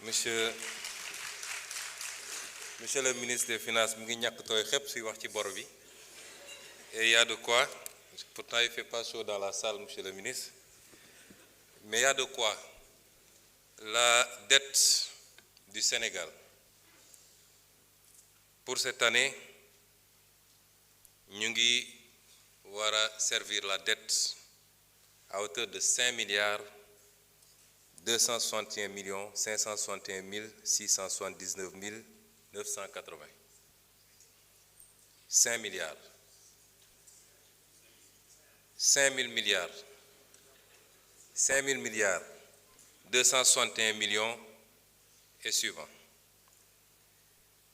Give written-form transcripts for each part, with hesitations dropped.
Monsieur le ministre des Finances, mu ngi ñàkk tooy xepp si wax ci bor bi et il y a de quoi, pourtant il fait pas chaud dans la salle, monsieur le ministre, mais il y a de quoi. La dette du Sénégal pour cette année ñu ngi war a servir la dette à hauteur de 5 milliards 261 millions 561 679 980. 5 milliards. 5 000 milliards. 5 000 milliards. 261 millions et suivant.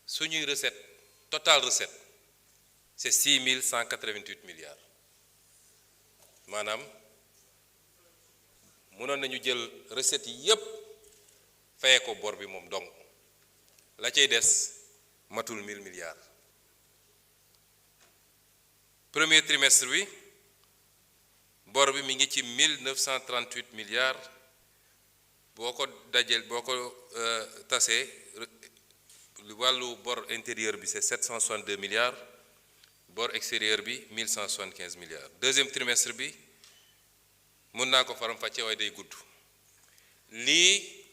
Suñuy recette, total recette, c'est 6 188 milliards. Maanaam mënoon nañu jël recette yi yépp fayee ko bor bi moom donc la cay des matul 1000 milliards. Premier trimestre bi bor bi mi ngi ci 1938 milliards boo ko dajeel boo ko tasee wàllu bor intérieur bi c'est 762 milliards bor extérieur bi 1175 milliards. Deuxième trimestre bi mën naa ko faram fàcce waaye day gudd lii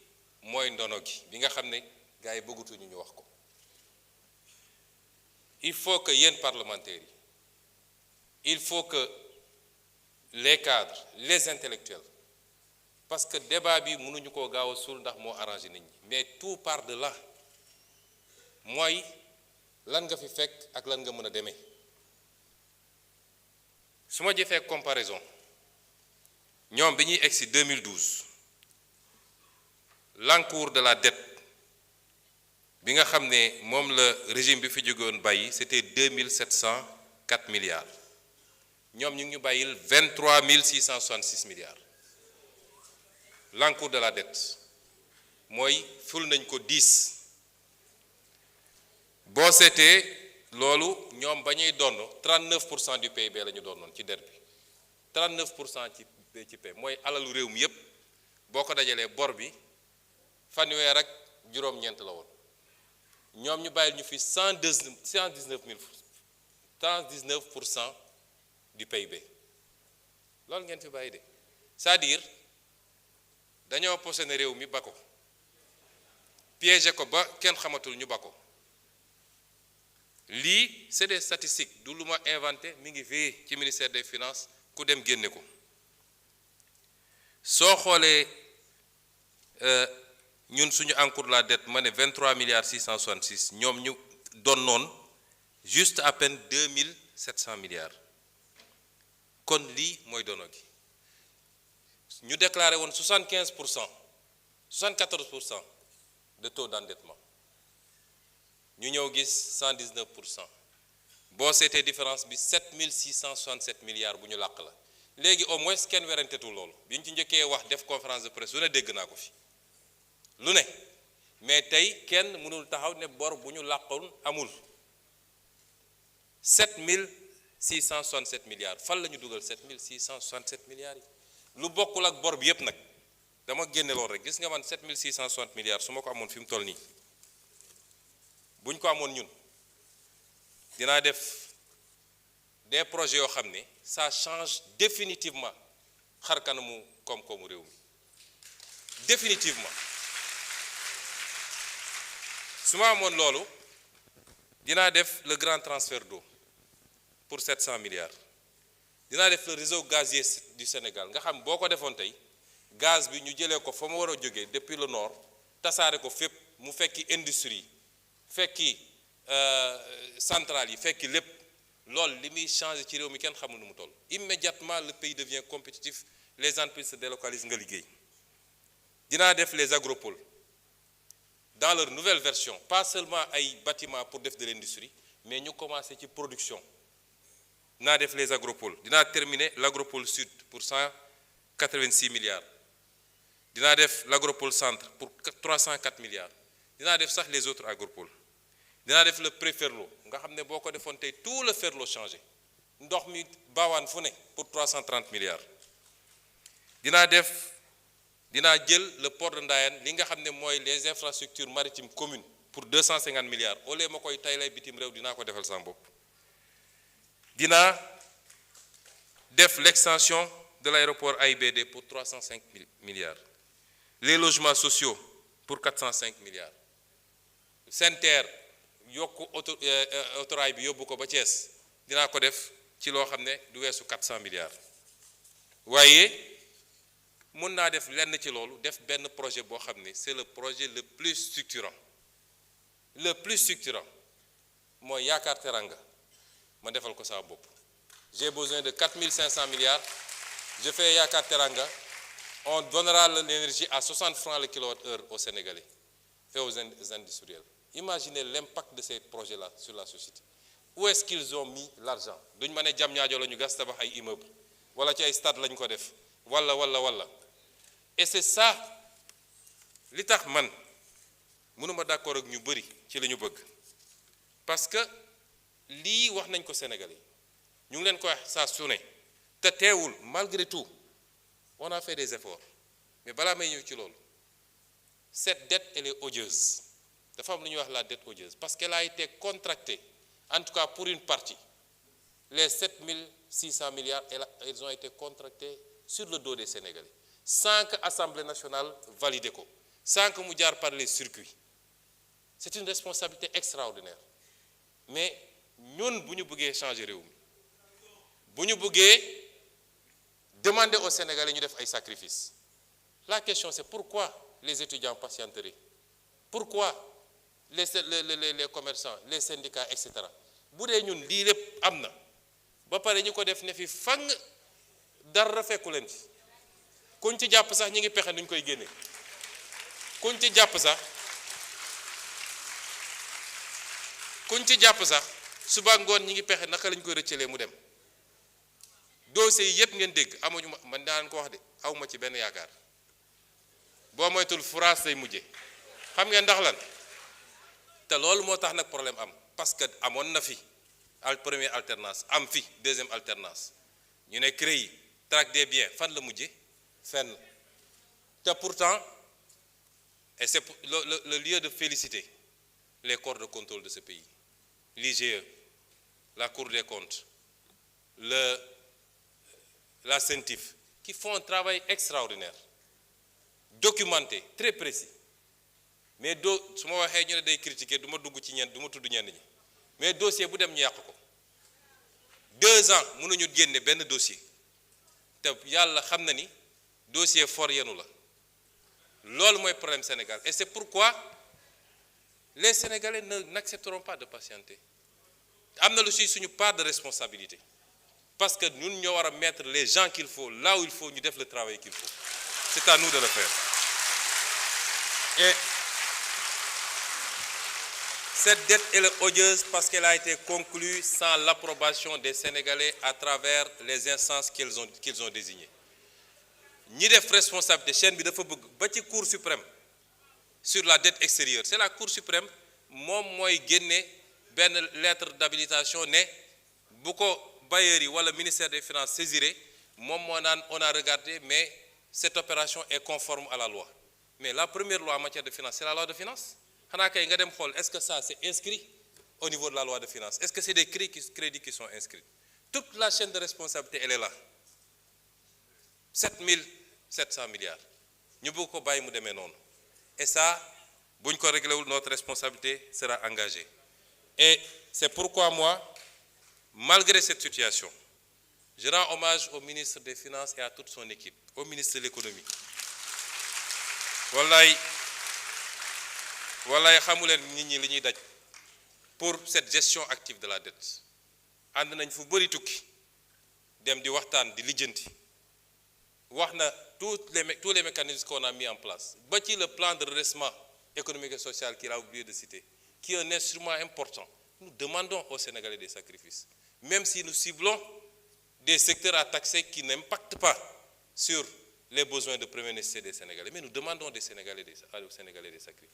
mooy ndono gi bi nga xam ne gars yi bëggatuñu ñu wax ko. Il faut que yéen parlementaires yi il faut que les cadres les intellectuels parce que débat bi mënuñu koo gaaw a suul ndax moo arrangé nit ñi mais tout part de là mooy lan nga fi fekk ak lan nga mën a demee. su ma jëfee comparaison ñoom bi ñuy egsi 2012 l'encours de la dette bi nga xam ne moom la régime bi fi jógoon bàyyi c'était 2704 milliards ñoom ñu ngi ñu bàyyil 23 666 milliards l'encours de la dette mooy ful nañ ko 10 boo seetee loolu ñoom ba ñuy donn 39% du PIB la ñu doonoon ci dette bi 39% ci PIB mooy alalu réew mi yépp boo ko dajalee bor bi fanweer ak juróom-ñeent la woon ñoom ñu bàyyil ñu fi 119% du PIB loolu ngeen fi bàyyi de c'est-à-dire dañoo posé ne réew mi ba ko piégé ko ba kenn xamatul ñu ba ko lii c'est des statistiques du lu ma inventé mi ngi fii ci ministère des finances ku dem génne ko soo xoolee ñun suñu encours de la dette ma ne 23 milliards 666 ñoom ñu doon noon juste à peine 2700 milliards kon lii mooy dono gi ñu déclaré woon 75% 74% de taux d'endettement ñu ñëw gis 119% boo seetee différence bi 7667 milliards bu ñu làq la léegi au moins kenn werantetul loolu bi ñu ci njëkkee wax def conférence de presse lu ne dégg naa ko fi lu ne mais tey kenn mënul taxaw ne bor bu ñu làqoon amul 7667 milliards fan la ñu dugal 7667 milliards yi lu bokkul ak bor bi yépp nag dama génne loolu rek gis nga man 7660 milliards su ma ko amoon fi mu toll nii bu ñu ko amoon ñun dinaa def des projets yoo xam ne ça change définitivement xar kanamu koom-koomu réew mi définitivement su ma amoon loolu dinaa def le grand transfert d'eau pour 700 milliards dinaa def le réseau gazier du Sénégal nga xam boo ko defoon tey gaz bi ñu jëlee ko fa mu war a jógee depuis le nord tasaare ko fépp mu fekki industrie fekki centrales yi fekki lépp loolu li muy changé ci réew mi kenn xamul nu mu toll immédiatement le pays devient compétitif les entreprises se délocalisent nga liggéey dinaa def les agropoles dans leur nouvelle version pas seulement ay bâtiments pour def de l'industrie mais ñu commencé ci production dinaa def les agropoles dinaa terminer l'agropole sud pour 186 milliards dinaa def l'agropole centre pour 304 milliards dinaa def sax les autres agropoles dinaa def le pré-Ferlo nga xam ne boo ko defoon tey tout le Ferlo changé ndox mi baawaan fu ne pour 330 milliards dinaa def dinaa jël le port de Ndayane li nga xam ne mooy les infrastructures maritimes communes pour 250 milliards au lieu ma koy taylay bitim réew dinaa ko defal sama bopp. dinaa def l'extension de l'aéroport AIBD pour 305 milliards, les logements sociaux pour 405 milliards, SENTER yokku autorail bi yóbbu ko ba Thiès dinaa ko def ci loo xam ne du weesu 400 milliards. waaye mun naa def lenn ci loolu def benn projet boo xam ne c'est le projet le plus structurant mooy Yaakaar Teranga ma defal ko saa bopp. J'ai besoin de 4500 milliards. Je fais Yaakaar Teranga. On donnera l'énergie à 60 francs le kilowattheure aux Sénégalais et aux industriels. Imaginez l'impact de ces projets-là sur la société. Où est-ce qu'ils ont mis l'argent? Duñ ma ne Diamniadio la ñu gas tabax ay immeuble wala ci ay stade lañ ko def wala. Et c'est ça li tax man mënuma d'accord ak ñu bëri ci li ñu bëgg parce que lii wax nañ ko Sénégalais ñu ngi leen ko wax saa su ne te teewul malgré tout on a fait des efforts mais balaa may ñëw ci loolu cette dette elle est odieuse dafa am lu ñuy wax la dette odieuse parce qu'elle a été contractée en tout cas pour une partie les 7600 milliards ils ont été contractés sur le dos des Sénégalais sans que Assemblée nationale valide ko sans que mu jaar par les circuits. C'est une responsabilité extraordinaire mais ñun bu ñu bëggee changer réew mi bu ñu bëggee demander aux Sénégalais ñu def ay sacrifices. La question c'est pourquoi les étudiants patienteraient, pourquoi les commerçants, les syndicats, etc. bu dee ñun lii lépp am na ba pare ñu ko def ne fi fang dara fekku leen fi kuñ ci jàpp sax ñi ngi pexe nuñ koy génne kuñ ci jàpp sax suba ngoon ñi ngi pexe naka lañ koy rëccalee mu dem. dossiers yi yëpp ngeen dégg amuñu man daan ko wax de awma ci benn yaakaar boo moytul France lay mujje xam ngeen ndax lan te loolu moo tax nag problème am parce que amoon na fi première alternance am fi deuxième alternance ñu ne CREI traque des biens fan la mujje fenn te pourtant et c'est le lieu de féliciter les corps de contrôle de ce pays, l'IGE, la Cour des comptes, la CENTIF, qui font un travail extraordinaire, documenté, très précis. Mais su ma waxee ñu ne day critiquer du ma dugg ci ñenn du ma tudd ñenn ñi mais dossier bu dem ñu yàq ko 2 ans mënuñu génne benn dossier te yàlla xam na ni dossier fort yenu la loolu mooy problème Sénégal et c'est pourquoi les Sénégalais n'accepteront pas de patienter am na lu si suñu part de responsabilité parce que ñun ñoo war a mettre les gens qu'il faut là où il faut ñu def le travail qu'il faut c'est à nous de le faire. Et cette dette elle est odieuse parce qu'elle a été conclue sans l'approbation des Sénégalais à travers les instances qu'ils ont désignées. ñi def responsabilité chaîne bi dafa bëgg ba ci Cour suprême sur la dette extérieure c'est la Cour suprême moom mooy génne benn lettre d'habilitation ne bu ko bailleurs yi wala ministère des finances saisiré moom moo naan on a regardé mais cette opération est conforme à la loi mais la première loi en matière de finance c'est la loi de finance xanaa kay nga dem xool est-ce que ça c'est inscrit au niveau de la loi de finance est-ce que c'est des crédits qui sont inscrits toute la chaîne de responsabilité elle est là 7700 milliards ñu bëgg ko bàyyi mu demee noonu et ça buñ ko réglé wul notre responsabilité sera engagée et c'est pourquoi moi malgré cette situation je rends hommage au ministre des Finances et à toute son équipe au ministre de l'économie wallaay xamuleen nit ñi li ñuy daj pour cette gestion active de la dette ànd nañ fu bëri tukki dem di waxtaan di lijjanti wax na tous les mécanismes qu'on a mis en place ba ci le plan de redressement économique et social qu'il a oublié de citer qui est un instrument important. Nous demandons aux Sénégalais des sacrifices même si nous ciblons des secteurs à taxer qui n'impactent pas sur les besoins de première nécessité des Sénégalais mais nous demandons aux Sénégalais des sacrifices.